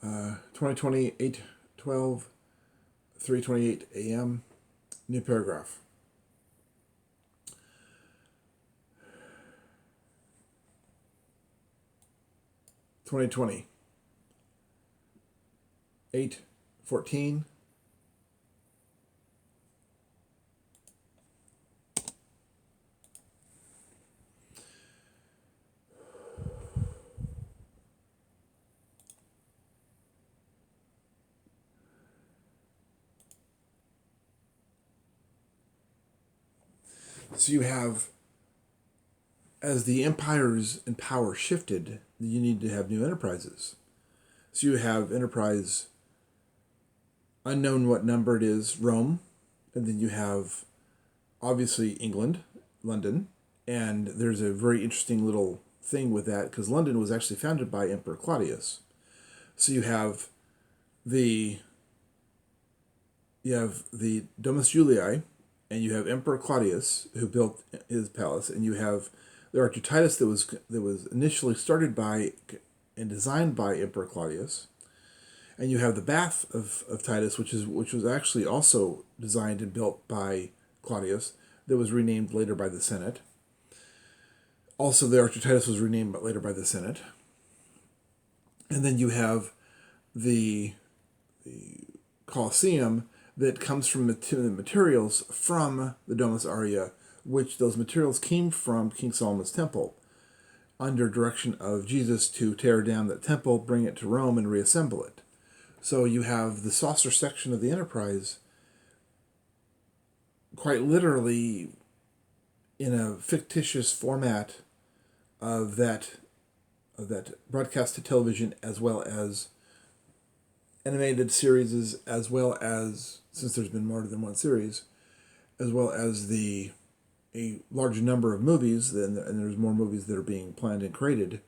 2020, 8:12, 3:28 a.m. New paragraph. (2020) 8:14. So you have, as the empires and power shifted, you need to have new enterprises. So you have enterprise unknown what number it is, Rome, and then you have obviously England, London, and there's a very interesting little thing with that because London was actually founded by Emperor Claudius. So the you have the Domus Julii, and you have Emperor Claudius who built his palace, and you have the Archer Titus that was initially started by and designed by Emperor Claudius, and you have the Bath of Titus, which was actually also designed and built by Claudius, that was renamed later by the Senate. Also, the Archer Titus was renamed later by the Senate, and then you have the Colosseum that comes from the materials from the Domus Aurea, which those materials came from King Solomon's temple, under direction of Jesus to tear down that temple, bring it to Rome, and reassemble it. So you have the saucer section of the Enterprise quite literally in a fictitious format of that broadcast to television, as well as animated series, as well as, since there's been more than one series, as well as a large number of movies, and there's more movies that are being planned and created,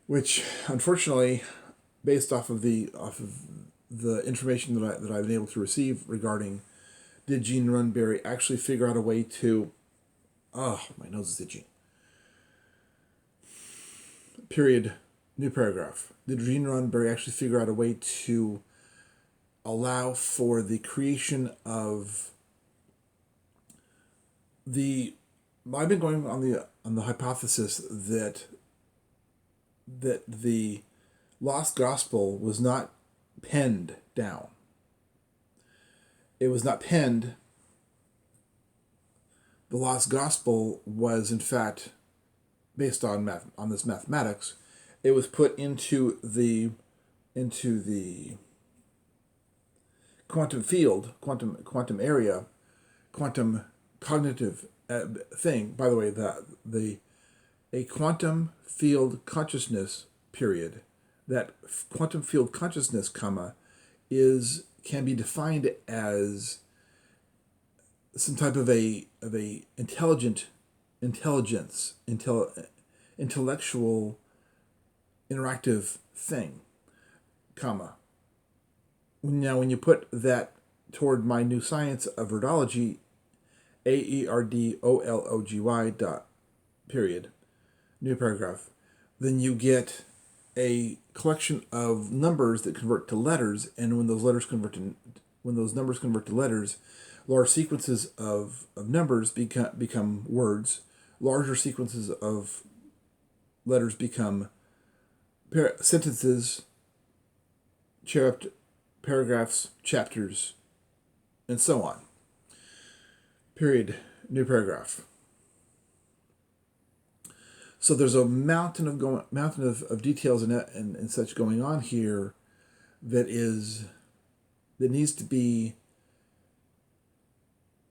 which unfortunately, based off of the information that I've been able to receive regarding, did Gene Roddenberry actually figure out a way to, oh, my nose is itchy. Period. New paragraph. Did Gene Roddenberry actually figure out a way to allow for the creation of I've been going on the hypothesis that the Lost Gospel was not penned down. It was not penned. The Lost Gospel was, in fact, based on this mathematics. It was put into the quantum field, quantum area, quantum cognitive thing. By the way, a quantum field consciousness period, that quantum field consciousness, can be defined as some type of a intelligence, intellectual, interactive thing, Now, when you put that toward my new science of Erdology, AERDOLOGY period, new paragraph, then you get a collection of numbers that convert to letters, and when those numbers convert to letters, large sequences of numbers become words. Larger sequences of letters become sentences, paragraphs, chapters, and so on. Period. New paragraph. So there's a mountain of details and such going on here that needs to be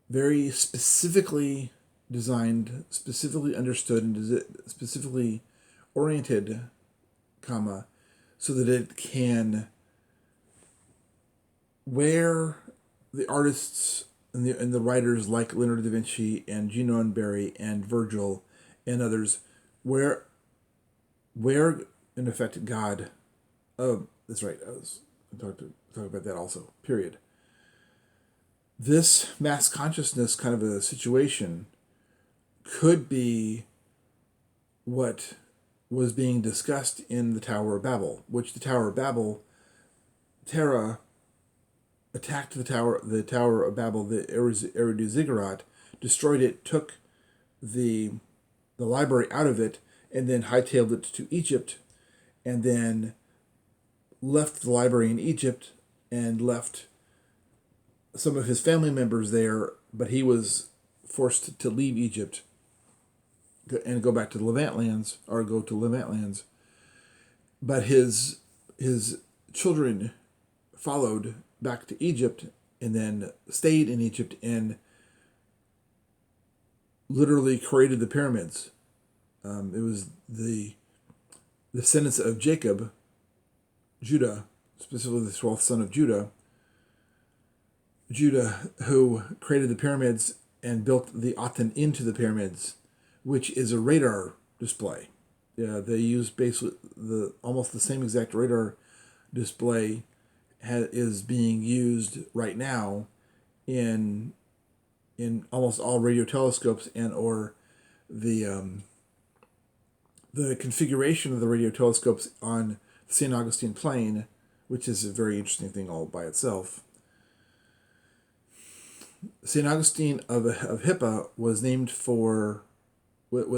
very specifically designed, specifically understood, and specifically oriented, so that it can, where the artists and the writers like Leonardo da Vinci and Gene Roddenberry and Virgil and others, where in effect God, oh, that's right, I was talking about that also, period. This mass consciousness kind of a situation could be what was being discussed in the Tower of Babel, which the Tower of Babel, Terra attacked the Tower of Babel, the Eridu Ziggurat, destroyed it, took the library out of it, and then hightailed it to Egypt, and then left the library in Egypt and left some of his family members there, but he was forced to leave Egypt and go back to the Levant lands, or go to Levant lands. But his children followed back to Egypt and then stayed in Egypt and literally created the pyramids. It was the descendants of Jacob, Judah, specifically the 12th son of Judah, who created the pyramids and built the Aten into the pyramids, which is a radar display. Yeah, they use basically almost the same exact radar display is being used right now in almost all radio telescopes, and or the configuration of the radio telescopes on the St. Augustine Plain, which is a very interesting thing all by itself. St. Augustine of Hippo was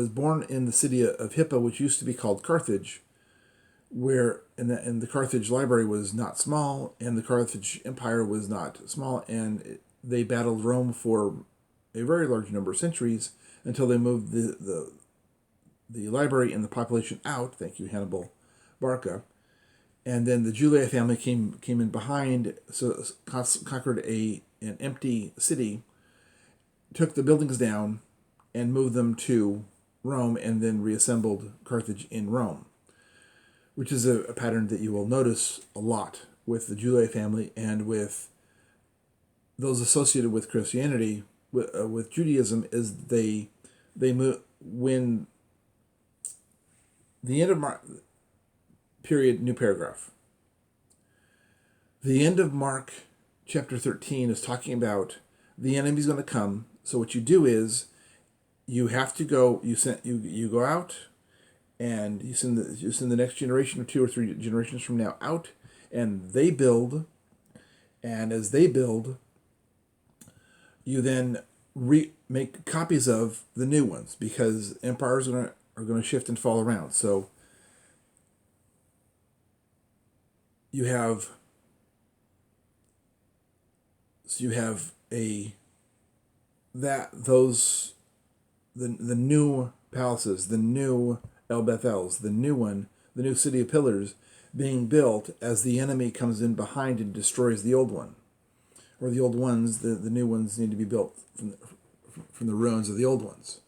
born in the city of Hippo, which used to be called Carthage, where and the Carthage library was not small, and the Carthage Empire was not small, and they battled Rome for a very large number of centuries until they moved the library and the population out. Thank you, Hannibal Barca. And then the Julia family came in behind, so conquered an empty city, took the buildings down, and moved them to Rome, and then reassembled Carthage in Rome, which is a pattern that you will notice a lot with the Julia family and with those associated with Christianity. With Judaism, is they move when the end of Mark period, new paragraph. The end of Mark chapter 13 is talking about the enemy's going to come. So what you do is you have to go. You go out, and you send the next generation or 2 or 3 generations from now out, and they build. And as they build, you then make copies of the new ones, because empires are going to shift and fall around. So you have the new palaces, the new El Bethels, the new city of pillars being built as the enemy comes in behind and destroys the old one, or the old ones. The new ones need to be built from the ruins of the old ones.